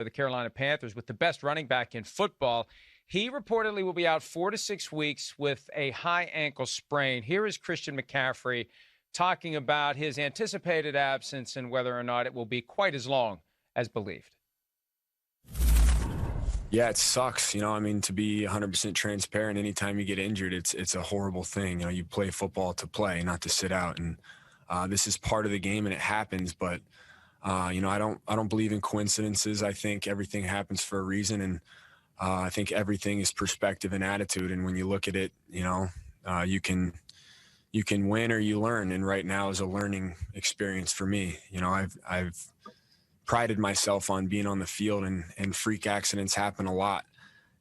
for the Carolina Panthers with the best running back in football. He reportedly will be out 4 to 6 weeks with a high ankle sprain. Here is Christian McCaffrey talking about his anticipated absence and whether or not it will be quite as long as believed. Yeah, it sucks. To be 100% transparent, anytime you get injured, it's a horrible thing. You play football to play, not to sit out. And this is part of the game and it happens. But, I don't believe in coincidences. I think everything happens for a reason. And I think everything is perspective and attitude. And when you look at it, you can win or you learn. And right now is a learning experience for me. I've prided myself on being on the field, and freak accidents happen a lot.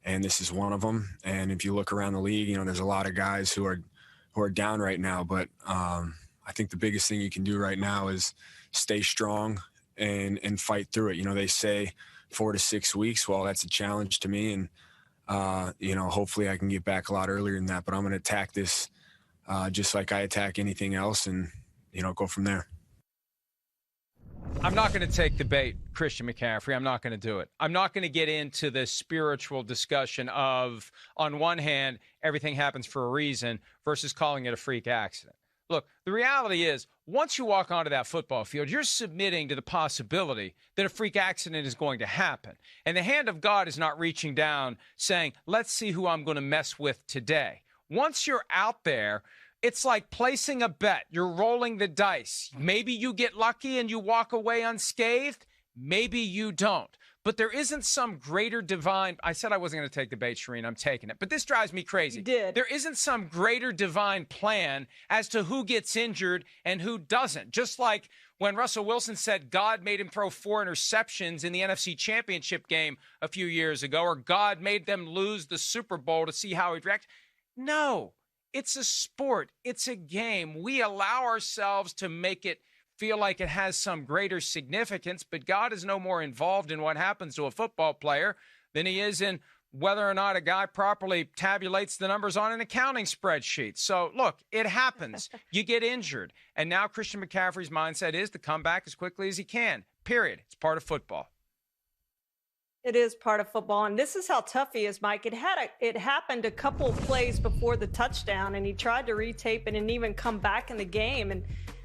And this is one of them. And if you look around the league, there's a lot of guys who are down right now. But I think the biggest thing you can do right now is stay strong and fight through it. They say 4 to 6 weeks. Well, that's a challenge to me. And, hopefully I can get back a lot earlier than that. But I'm going to attack this just like I attack anything else and, go from there. I'm not going to take the bait, Christian McCaffrey. I'm not going to do it. I'm not going to get into the spiritual discussion of, on one hand, everything happens for a reason versus calling it a freak accident. Look, the reality is, once you walk onto that football field, you're submitting to the possibility that a freak accident is going to happen. And the hand of God is not reaching down saying, let's see who I'm going to mess with today. Once you're out there, it's like placing a bet. You're rolling the dice. Maybe you get lucky and you walk away unscathed. Maybe you don't. But there isn't some greater divine. I said I wasn't going to take the bait, Charean. I'm taking it. But this drives me crazy. You did. There isn't some greater divine plan as to who gets injured and who doesn't. Just like when Russell Wilson said God made him throw 4 interceptions in the NFC Championship game a few years ago, or God made them lose the Super Bowl to see how he'd react. No. It's a sport. It's a game. We allow ourselves to make it feel like it has some greater significance, but God is no more involved in what happens to a football player than he is in whether or not a guy properly tabulates the numbers on an accounting spreadsheet. So, look, it happens. You get injured. And now Christian McCaffrey's mindset is to come back as quickly as he can. Period. It's part of football. It is part of football, and this is how tough he is, Mike. It happened a couple of plays before the touchdown, and he tried to retape it and even come back in the game,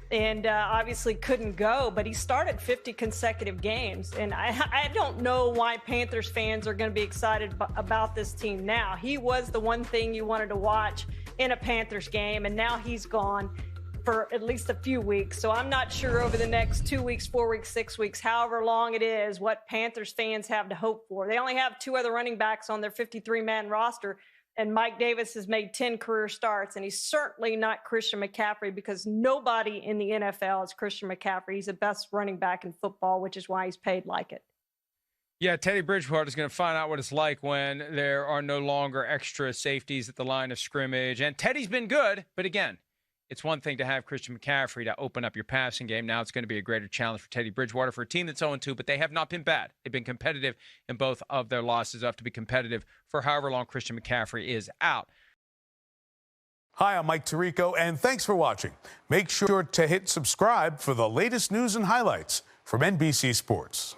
and obviously couldn't go. But he started 50 consecutive games, and I don't know why Panthers fans are going to be excited about this team now. He was the one thing you wanted to watch in a Panthers game, and now he's gone for at least a few weeks. So I'm not sure over the next 2 weeks, 4 weeks, 6 weeks, however long it is, what Panthers fans have to hope for. They only have 2 other running backs on their 53-man roster, and Mike Davis has made 10 career starts, and he's certainly not Christian McCaffrey because nobody in the NFL is Christian McCaffrey. He's the best running back in football, which is why he's paid like it. Yeah, Teddy Bridgewater is going to find out what it's like when there are no longer extra safeties at the line of scrimmage. And Teddy's been good, but again, it's one thing to have Christian McCaffrey to open up your passing game. Now it's going to be a greater challenge for Teddy Bridgewater for a team that's 0-2, but they have not been bad. They've been competitive in both of their losses, enough to be competitive for however long Christian McCaffrey is out. Hi, I'm Mike Tirico, and thanks for watching. Make sure to hit subscribe for the latest news and highlights from NBC Sports.